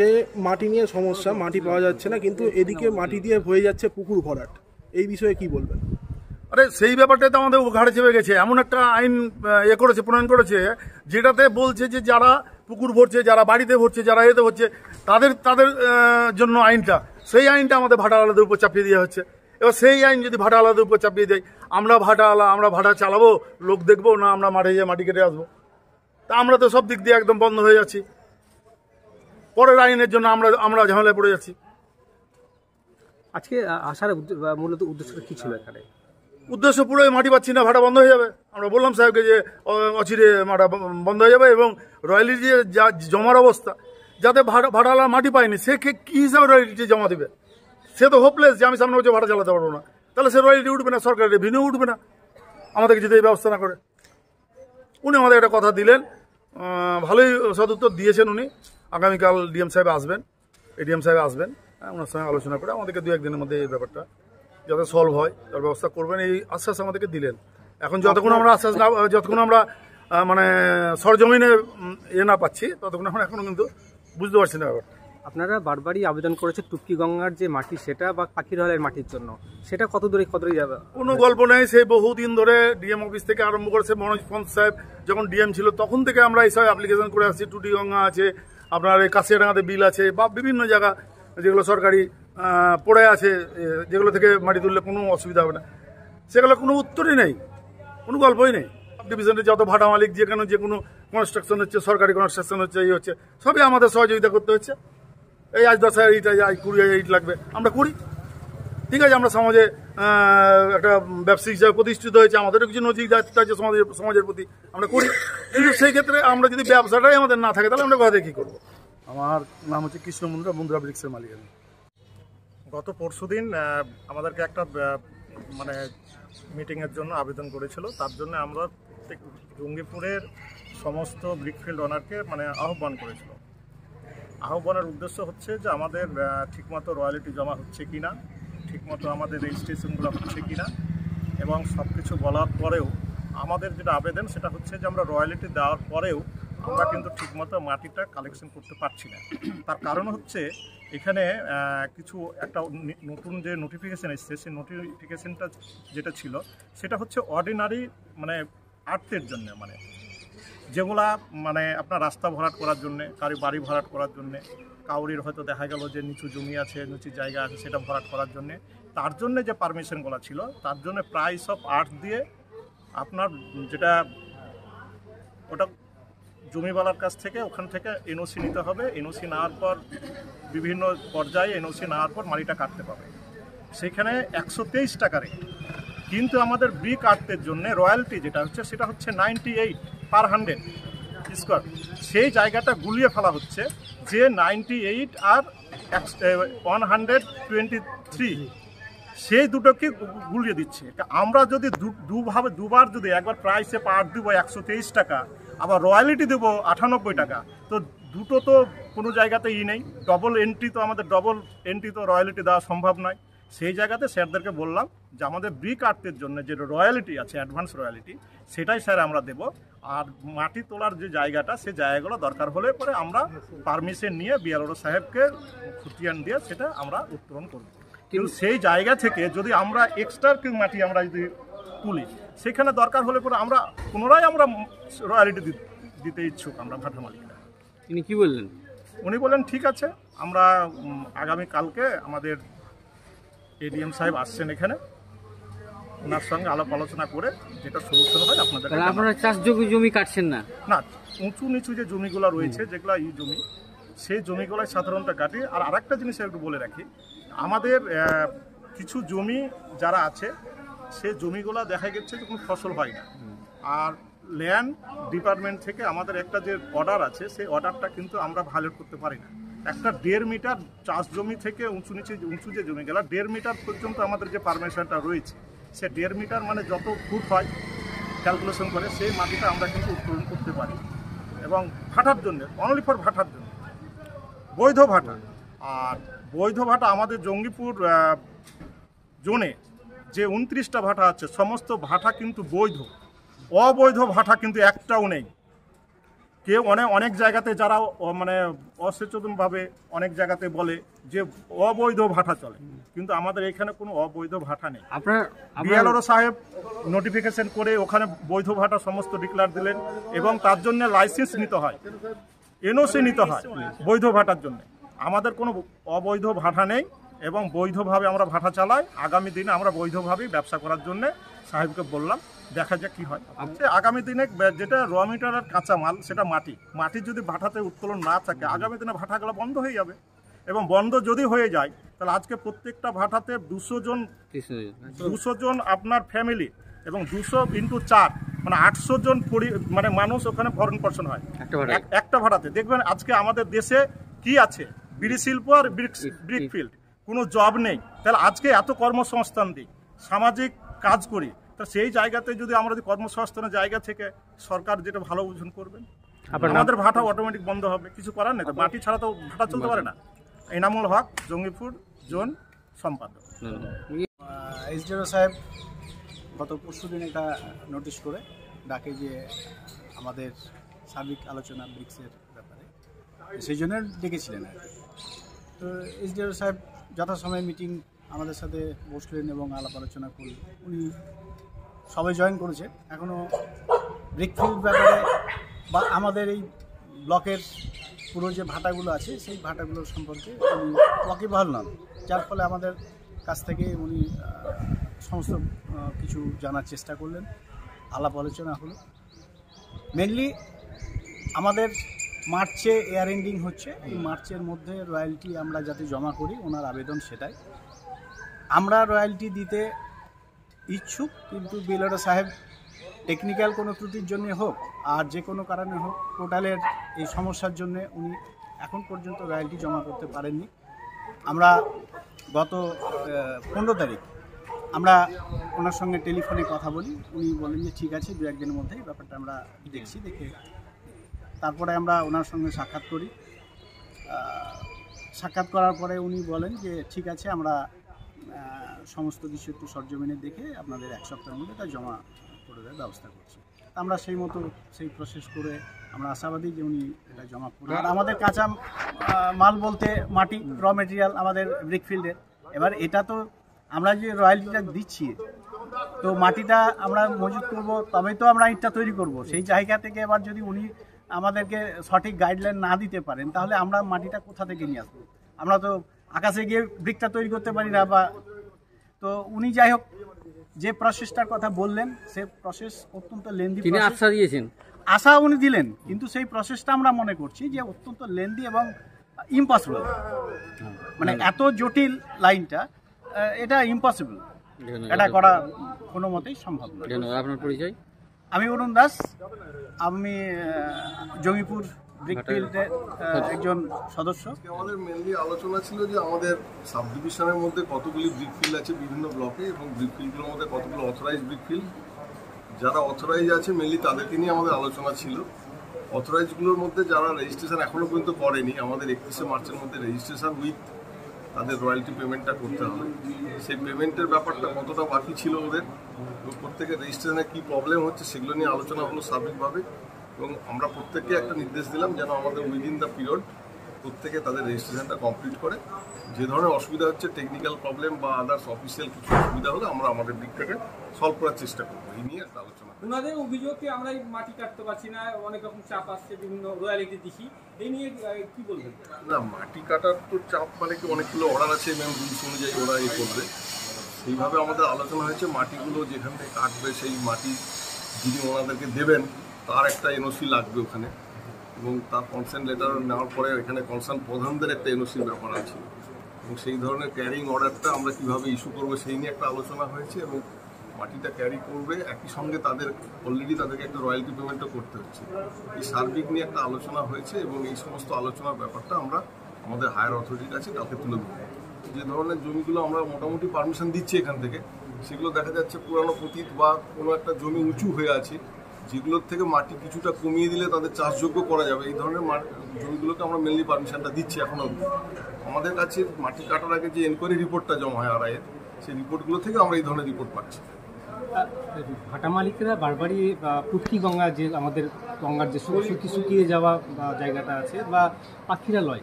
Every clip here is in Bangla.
যে মাটি নিয়ে সমস্যা, মাটি পাওয়া যাচ্ছে না, কিন্তু এদিকে মাটি দিয়ে হয়ে যাচ্ছে পুকুর ভরাট, এই বিষয়ে কি বলবেন? আরে সেই ব্যাপারটা তো আমাদের ঘাড়ে চেপে গেছে। এমন একটা আইন করেছে, প্রণয়ন করেছে, যেটাতে বলছে যে যারা পুকুর ভরছে, যারা বাড়িতে ভরছে, যারা এতে ভরছে, তাদের তাদের জন্য আইনটা, সেই আইনটা আমাদের ভাটাওয়ালাদের উপর চাপিয়ে দেওয়া হচ্ছে। এবার সেই আইন যদি ভাটাওয়ালাদের উপর চাপিয়ে দেয়, আমরা ভাটাওয়ালা, আমরা ভাটা চালাবো, লোক দেখবো না, আমরা মাঠে গিয়ে মাটি কেটে আসবো। তা আমরা তো সব দিক দিয়ে একদম বন্ধ হয়ে যাচ্ছি। পরের আইনের জন্য আমরা ঝামেলায় পড়ে যাচ্ছি। আজকে আসার মূলত উদ্দেশ্যটা কি ছিল এখানে? উদ্দেশ্য পুরোই মাটি পাচ্ছি না, ভাড়া বন্ধ হয়ে যাবে। আমরা বললাম সাহেবকে যে অচিরে ভাড়া বন্ধ হয়ে যাবে, এবং রয়্যালিটি যা জমার অবস্থা, যাতে ভাড়াওয়ালা মাটি পায়নি, সে কী হিসাবে রয়্যালিটি জমা দেবে? সে তো হোপলেস যে আমি সামনে বছর ভাড়া চালাতে পারবো না, তাহলে সে রয়্যালিটি উঠবে না, সরকারের রেভিনিউ উঠবে না আমাদেরকে যদি এই ব্যবস্থা না করে। উনি আমাদের একটা কথা দিলেন, ভালোই সদুত্তর দিয়েছেন উনি। আগামীকাল ডিএম সাহেব আসবেন, এডিএম সাহেব আসবেন, ওনার সঙ্গে আলোচনা করে আমাদেরকে 2-1 দিনের মধ্যে এই ব্যাপারটা যাতে সলভ হয় তার ব্যবস্থা করবেন, এই আশ্বাস আমাদেরকে দিলেন। এখন যতক্ষণ আমরা আশ্বাস না, যতক্ষণ আমরা মানে সরজমিনে না পাচ্ছি, ততক্ষণ এখনো কিন্তু বুঝতে পারছি না ব্যাপারটা। আপনারা বারবারই আবেদন করেছে টুপকি গঙ্গার যে মাটি সেটা বা পাখিরহালের মাটির জন্য, সেটা কত দূরে যাবে? কোনো গল্প নেই। সেই বহুদিন ধরে ডিএম অফিস থেকে আরম্ভ করেছে, মনোজ পন্ত সাহেব যখন ডিএম ছিল তখন থেকে আমরা এইসব অ্যাপ্লিকেশন করে আসছি। টুটি গঙ্গা আছে, আপনার এই কাশিয়াডাঙ্গাতে বিল আছে, বা বিভিন্ন জায়গা যেগুলো সরকারি পড়ে আছে, যেগুলো থেকে মাটি তুললে কোনো অসুবিধা হবে না, সেগুলো কোনো উত্তরই নেই, কোনো গল্পই নেই। ডিভিশনের যত ভাটা মালিক যেখানে যে কোনো কনস্ট্রাকশন হচ্ছে, সরকারি কনস্ট্রাকশন হচ্ছে, এই হচ্ছে, সবই আমাদের সহযোগিতা করতে হচ্ছে। এই আজ 10,000 ইট, আজ 20,000 ইট লাগবে, আমরা করি, ঠিক আছে। আমরা সমাজে একটা ব্যবসায়িক হিসাবে প্রতিষ্ঠিত হয়েছে, আমাদেরও কিছু নৈতিক দায়িত্ব আছে সমাজের প্রতি, আমরা করি। কিন্তু সেই ক্ষেত্রে আমরা যদি ব্যবসাটাই আমাদের না থাকে, তাহলে আমরা কোথা থেকে কী করবো? আমার নাম হচ্ছে কৃষ্ণ মুন্দ্রা ব্রিক্সের মালিক। গত পরশুদিন আমাদেরকে একটা মানে মিটিংয়ের জন্য আবেদন করেছিল, তার জন্য আমরা জঙ্গিপুরের সমস্ত ব্রিকফিল্ড ওনারকে মানে আহ্বান করেছিল। আহ্বানের উদ্দেশ্য হচ্ছে যে আমাদের ঠিকমতো রয়্যালিটি জমা হচ্ছে কি না, ঠিকমতো আমাদের রেজিস্ট্রেশনগুলো হচ্ছে কি না, এবং সব কিছু বলার পরেও আমাদের যেটা আবেদন সেটা হচ্ছে যে আমরা রয়্যালিটি দেওয়ার পরেও আমরা কিন্তু ঠিকমতো মাটিটা কালেকশন করতে পারছি না। তার কারণ হচ্ছে এখানে কিছু একটা নতুন যে নোটিফিকেশান এসছে, সেই নোটিফিকেশানটা যেটা ছিল সেটা হচ্ছে অর্ডিনারি মানে আর্থের জন্য, মানে যেগুলা মানে আপনার রাস্তা ভরাট করার জন্যে, কারো বাড়ি ভরাট করার জন্যে, কাউরির হয়তো দেখা গেল যে নিচু জমি আছে, নিচু জায়গা আছে, সেটা ভরাট করার জন্যে, তার জন্যে যে পারমিশনগুলো ছিল, তার জন্য প্রাইস অফ আর্থ দিয়ে আপনার যেটা ওটা জমিওয়ালার কাছ থেকে ওখান থেকে এনওসি নিতে হবে। এনওসি নেওয়ার পর বিভিন্ন পর্যায়ে এনওসি নেওয়ার পর মাটিটা কাটতে পাবে। সেখানে 123 টাকা রেট, কিন্তু আমাদের ব্রিক আর্থের জন্য রয়্যালটি যেটা হচ্ছে সেটা হচ্ছে 98 পার 100 স্কোয়ার। সেই জায়গাটা গুলিয়ে ফেলা হচ্ছে যে 98 আর 123, সেই দুটোকে গুলিয়ে দিচ্ছে। আমরা যদি দুবার যদি একবার প্রাইসে পার দেবো 123 টাকা, আবার রয়্যালিটি দেবো 98 টাকা, তো দুটো তো কোনো জায়গাতে নেই। ডবল এন্ট্রি তো আমাদের তো রয়্যালিটি দেওয়া সম্ভব নয়। সেই জায়গাতে স্যারদেরকে বললাম যে আমাদের ব্রিক আর্থের জন্য যে রয়্যালিটি আছে, অ্যাডভান্স রয়্যালিটি, সেটাই স্যার আমরা দেবো। আর মাটি তোলার যে জায়গাটা, সেই জায়গাগুলো দরকার হলে পরে আমরা পারমিশন নিয়ে বিআরও সাহেবকে খুঁটিয়ান দিয়ে সেটা আমরা উত্তোলন করব। কিন্তু সেই জায়গা থেকে যদি আমরা এক্সট্রা মাটি আমরা যদি তুলি, সেখানে দরকার হলে পরে আমরা পুনরায় আমরা রয়্যালিটি দিতে ইচ্ছুক আমরা ভাটা মালিকরা। তিনি কি বললেন? উনি বললেন ঠিক আছে, আমরা আগামীকালকে আমাদের এডিএম সাহেব আসছেন এখানে, ওনার সঙ্গে আলাপ আলোচনা করে যেটা সলিউশন হয় আপনাদের। আপনারা চাষযোগ্য জমি কাটছেন না? না, উঁচু নিচু যে জমিগুলো রয়েছে, যেগুলো এই জমি, সেই জমিগুলোই সাধারণত কাটি। আর আরেকটা জিনিস একটু বলে রাখি, আমাদের কিছু জমি যারা আছে, সেই জমিগুলো দেখা গেছে যে কোনো ফসল হয় না। আর ল্যান্ড ডিপার্টমেন্ট থেকে আমাদের একটা যে অর্ডার আছে, সেই অর্ডারটা কিন্তু আমরা ভায়োলেট করতে পারি না। একটা 1.5 মিটার চাষ জমি থেকে উঁচু যে জমিগুলো 1.5 মিটার পর্যন্ত আমাদের যে পারমিশনটা রয়েছে, সে 1.5 মিটার মানে যত ফুট হয় ক্যালকুলেশন করে সেই মাটিটা আমরা কিন্তু উত্তোলন করতে পারি। এবং ভাটার জন্য, অনলি ফর ভাটার জন্য বৈধ ভাটা। আর বৈধ ভাটা আমাদের জঙ্গিপুর জোনে যে 29টা ভাটা আছে, সমস্ত ভাটা কিন্তু বৈধ, অবৈধ ভাটা কিন্তু একটাও নেই। কেউ অনেক জায়গাতে যারা মানে অসচেতনভাবে অনেক জায়গাতে বলে যে অবৈধ ভাটা চলে, কিন্তু আমাদের এখানে কোনো অবৈধ ভাটা নেই। বিএলআরও সাহেব নোটিফিকেশন করে ওখানে বৈধ ভাটা সমস্ত ডিক্লেয়ার দিলেন এবং তার জন্য লাইসেন্স নিতে হয়, এনওসি নিতে হয় বৈধ ভাটার জন্য। আমাদের কোনো অবৈধ ভাটা নেই এবং বৈধভাবে আমরা ভাটা চালাই। আগামী দিনে আমরা বৈধভাবেই ব্যবসা করার জন্য সাহেবকে বললাম, দেখা যাক কি হয়। আগামী দিনে যেটা র মিটারের কাঁচা মাল সেটা মাটি যদি ভাটাতে উত্তোলন না থাকে আগামী দিনে ভাটাগুলো বন্ধ হয়ে যাবে। এবং বন্ধ যদি হয়ে যায় তাহলে আজকে প্রত্যেকটা ভাটাতে 200 জন আপনার ফ্যামিলি এবং 200 × 4 মানে 800 জন মানে মানুষ ওখানে ভরণ পোষণ হয় একটা ভাটাতে। দেখবেন আজকে আমাদের দেশে কি আছে, বিড়ি শিল্প আর ব্রিক ফিল্ড, কোনো জব নেই। তাহলে আজকে এত কর্মসংস্থান দিই, সামাজিক কাজ করি, তা সেই জায়গাতে যদি আমরা যদি কর্মসংস্থানের জায়গা থেকে সরকার যেটা ভালো বুঝুন করবেন, আমাদের ভাটা অটোমেটিক বন্ধ হবে, কিছু করার নেই। তো মাটি ছাড়া তো ভাটা চলতে পারে না। এনামুল হক, জঙ্গিপুর জোন সম্পাদক। এসডিও সাহেব গত পরশুদিন একটা নোটিশ করে ডাকে যে আমাদের সার্বিক আলোচনা ব্রিক্সের ব্যাপারে, সেই জন্য ডেকেছিলেন আর কি। তো এসডিও সাহেব যথাসময়ে মিটিং আমাদের সাথে বসলেন এবং আলাপ আলোচনা করলেন। উনি সবাই জয়েন করেছে। এখনও ব্রিকফিল্ড ব্যাপারে বা আমাদের এই ব্লকের পুরো যে ভাটাগুলো আছে সেই ভাটাগুলোর সম্পর্কে উনি ওয়াকিবহাল নন, যার ফলে আমাদের কাছ থেকে উনি সমস্ত কিছু জানার চেষ্টা করলেন, আলাপ আলোচনা হলো। মেনলি আমাদের মার্চে এয়ার এন্ডিং হচ্ছে, এই মার্চের মধ্যে রয়্যালটি আমরা যাতে জমা করি, ওনার আবেদন সেটাই। আমরা রয়্যালটি দিতে ইচ্ছুক, কিন্তু বিএলআরও সাহেব টেকনিক্যাল কোনো ত্রুটির জন্য হোক আর যে কোনো কারণে হোক, পোর্টালের এই সমস্যার জন্য উনি এখন পর্যন্ত রয়্যালটি জমা করতে পারেননি। আমরা গত 15 তারিখ আমরা ওনার সঙ্গে টেলিফোনে কথা বলি। উনি বলেন যে ঠিক আছে, 2-1 দিনের মধ্যেই ব্যাপারটা আমরা দেখছি। তারপরে আমরা ওনার সঙ্গে সাক্ষাৎ করি। সাক্ষাৎ করার পরে উনি বলেন যে ঠিক আছে, আমরা সমস্ত কিছু একটু সরজমিনে দেখে আপনাদের 1 সপ্তাহের মধ্যে তা জমা করে দেওয়ার ব্যবস্থা করছি। আমরা সেই মতো সেই প্রসেস করে আমরা আশাবাদী যে উনি এটা জমা করবেন। আর আমাদের কাঁচা মাল বলতে মাটি, র মেটেরিয়াল আমাদের ব্রিকফিল্ডের। এবার এটা তো আমরা যে রয়্যালটিটা দিচ্ছি, তো মাটিটা আমরা মজুত করব, তবেই তো আমরা ইটটা তৈরি করব। সেই জায়গা থেকে এবার যদি উনি আমাদেরকে সঠিক গাইডলাইন না দিতে পারেন, তাহলে আমরা মাটিটা কোথা থেকে নিয়ে আসবো? আমরা তো আকাশে গিয়ে ব্রিকটা তৈরি করতে পারি না। বা তো উনি যাই হোক যে প্রসেসটার কথা বললেন, সে প্রসেস অত্যন্ত লেন্দি। তিনি আশা দিয়েছেন, আশা উনি দিলেন, কিন্তু সেই প্রসেসটা আমরা মনে করছি যে অত্যন্ত লেন্দি এবং ইম্পসিবল। মানে এত জটিল লাইনটা, এটা ইম্পসিবল, এটা করা কোনো মতেই সম্ভব নয়। আপনার পরিচয়? আমি অরুণ দাস, আমি জঙ্গিপুর ব্রিকফিল্ডের একজন সদস্য। আমাদের মেনলি আলোচনা ছিল যে আমাদের সাব ডিভিশনের মধ্যে কতগুলি ব্রিকফিল্ড আছে বিভিন্ন ব্লকে, এবং ব্রিকফিল্ডগুলোর মধ্যে কতগুলো অথরাইজ ব্রিকফিল্ড, যারা অথরাইজ আছে মেনলি তাদেরকে নিয়ে আমাদের আলোচনা ছিল। অথরাইজগুলোর মধ্যে যারা রেজিস্ট্রেশন এখনও পর্যন্ত করেনি, আমাদের 31শে মার্চের মধ্যে রেজিস্ট্রেশন উইথ তাদের রয়্যালটি পেমেন্টটা করতে হবে। সেই পেমেন্টের ব্যাপারটা কতটা বাকি ছিল ওদের, এবং প্রত্যেকের রেজিস্ট্রেশনে কী প্রবলেম হচ্ছে সেগুলো নিয়ে আলোচনা হলো সার্বিকভাবে। এবং আমরা প্রত্যেককে একটা নির্দেশ দিলাম যেন আমাদের উইদিন দ্য পিরিয়ড প্রত্যেকে তাদের রেজিস্ট্রেশনটা কমপ্লিট করে। যে ধরনের অসুবিধা হচ্ছে, টেকনিক্যাল প্রবলেম বা আদার্স অফিসিয়াল কিছু অসুবিধা হলে আমরা আমাদের দিক থেকে সলভ করার চেষ্টা করবো। এই নিয়ে একটা আলোচনা। ওনাদের অভিযোগকে আমরা মাটি কাটতে পারছি না, অনেক রকম চাপ আসছে, বিভিন্ন রয়্যালিটি দিচ্ছি, এই নিয়ে কি বলবেন? না, মাটি কাটার তো চাপ মানে কি, অনেকগুলো অর্ডার আছে এবং রুলস অনুযায়ী ওরা এই করবে। সেইভাবে আমাদের আলোচনা হয়েছে, মাটিগুলো যেখান থেকে কাটবে সেই মাটি যিনি ওনাদেরকে দেবেন তার একটা এনওসি লাগবে ওখানে, এবং তার কনসার্ন লেটার নেওয়ার পরে এখানে কনসার্ন প্রধানদের একটা এনওসির ব্যাপার আছে, এবং সেই ধরনের ক্যারিং অর্ডারটা আমরা কীভাবে ইস্যু করবো সেই নিয়ে একটা আলোচনা হয়েছে। এবং মাটিটা ক্যারি করবে একই সঙ্গে তাদের অলরেডি তাদেরকে একটা রয়্যালটি পেমেন্টও করতে হচ্ছে। এই সার্বিক নিয়ে একটা আলোচনা হয়েছে, এবং এই সমস্ত আলোচনার ব্যাপারটা আমরা আমাদের হায়ার অথরিটির কাছে কালকে তুলে দেবো। যে ধরনের জমিগুলো আমরা মোটামুটি পারমিশন দিচ্ছি এখান থেকে, সেগুলো দেখা যাচ্ছে পুরানো পতিত বা কোনো একটা জমি উঁচু হয়ে আছে, যেগুলোর থেকে মাটি কিছুটা কমিয়ে দিলে তাদের চাষযোগ্য করা যাবে। এই ধরনের জমিগুলোকে আমরা মেনলি পারমিশনটা দিচ্ছি এখনও। আমাদের কাছে মাটি কাটার আগে যে এনকোয়ারি রিপোর্টটা জমা হয় আরআইয়ের, সেই রিপোর্টগুলো থেকে আমরা এই ধরনের রিপোর্ট পাচ্ছি। ভাটা মালিকরা বারবারই পুটকি গঙ্গা যে আমাদের গঙ্গার যে শুকিয়ে যাওয়া বা জায়গাটা আছে বা পাখিরালয়,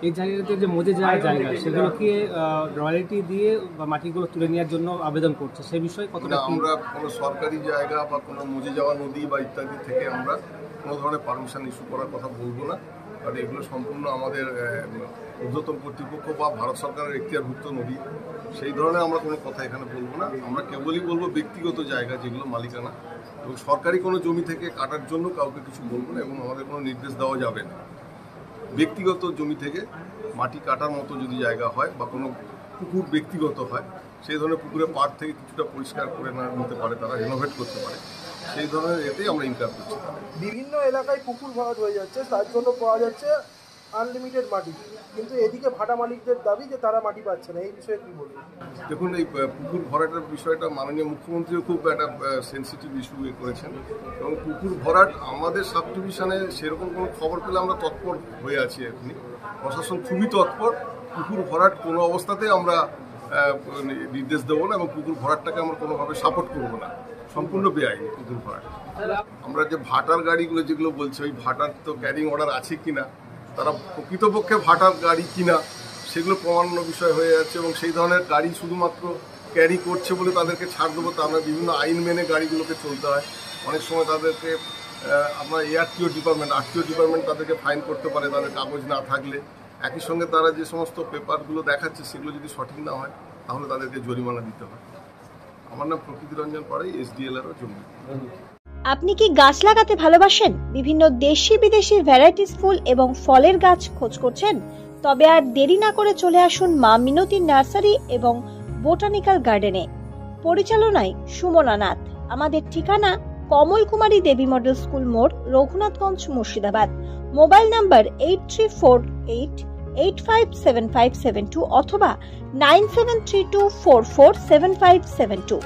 এই জায়গাতে যে মজে যাওয়ার জায়গা, সেগুলোকে রয়্যালটি দিয়ে বা মাটিগুলো তুলে নেওয়ার জন্য আবেদন করছে, সেই বিষয়ে কতটা আমরা কোনো সরকারি জায়গা বা কোনো মজে যাওয়া নদী বা ইত্যাদি থেকে আমরা কোনো ধরনের পারমিশন ইস্যু করার কথা বলবো না, কারণ এগুলো সম্পূর্ণ আমাদের ঊর্ধ্বতন কর্তৃপক্ষ বা ভারত সরকারের এখতিয়ারভুক্ত নদী, সেই ধরনের আমরা কোনো কথা এখানে বলবো না। আমরা কেবলই বলবো ব্যক্তিগত জায়গা যেগুলো মালিকানা, এবং সরকারি কোনো জমি থেকে কাটার জন্য কাউকে কিছু বলবো না এবং আমাদের কোনো নির্দেশ দেওয়া যাবে না। ব্যক্তিগত জমি থেকে মাটি কাটার মতো যদি জায়গা হয় বা কোনো পুকুর ব্যক্তিগত হয়, সেই ধরনের পুকুরের পাড় থেকে কিছুটা পরিষ্কার করে না নিতে পারে, তারা রেনোভেট করতে পারে, সেই ধরনের এতেই আমরা ইনকাম করছি। বিভিন্ন এলাকায় পুকুর ভরাট হয়ে যাচ্ছে, তার জন্য পাওয়া যাচ্ছে আনলিমিটেড মাটি, কিন্তু এদিকে ভাটা মালিকদের দাবি যে তারা মাটি পাচ্ছে না, এই বিষয়ে কি বলবেন? দেখুন, এই পুকুর ভরাটের বিষয়টা মাননীয় মুখ্যমন্ত্রীও খুব একটা সেন্সিটিভ ইস্যু করেছেন, এবং পুকুর ভরাট আমাদের সাব ডিভিশনে সেরকম কোনো খবর পেলে আমরা তৎপর হয়ে আছি। এখনই প্রশাসন খুবই তৎপর। পুকুর ভরাট কোনো অবস্থাতেই আমরা নির্দেশ দেবো না এবং পুকুর ভরাটটাকে আমরা কোনোভাবে সাপোর্ট করবো না, সম্পূর্ণ বেআইনি পুকুর ভরাট। আমরা যে ভাটার গাড়িগুলো যেগুলো বলছি, ওই ভাটার তো ক্যারিং অর্ডার আছে কিনা, তারা প্রকৃতপক্ষে ভাটার গাড়ি কিনা, সেগুলো প্রমাণ্য বিষয় হয়ে যাচ্ছে, এবং সেই ধরনের গাড়ি শুধুমাত্র ক্যারি করছে বলে তাদেরকে ছাড় দেবো তা আমরা বিভিন্ন আইন মেনে গাড়িগুলোকে চলতে হয়। অনেক সময় তাদেরকে আপনার আরটিও ডিপার্টমেন্ট তাদেরকে ফাইন করতে পারে তাদের কাগজ না থাকলে। একই সঙ্গে তারা যে সমস্ত পেপারগুলো দেখাচ্ছে সেগুলো যদি সঠিক না হয় তাহলে তাদেরকে জরিমানা দিতে হয়। আমার নাম প্রকৃতি রঞ্জন পাড়াই, SDLR জমি। আপনি কি গাছ লাগাতে ভালোবাসেন? বিভিন্ন দেশি বিদেশি ভ্যারাইটিস ফুল এবং ফলের গাছ খোঁজ করছেন? তবে আর দেরি না করে চলে আসুন মা মিনতি নার্সারি এবং বোটানিক্যাল গার্ডেনে। পরিচালনায় সুমনা নাথ। আমাদের ঠিকানা কমল কুমারী দেবী মডেল স্কুল মোড়, রঘুনাথগঞ্জ, মুর্শিদাবাদ। মোবাইল নাম্বার 8348857572 অথবা 9732447572।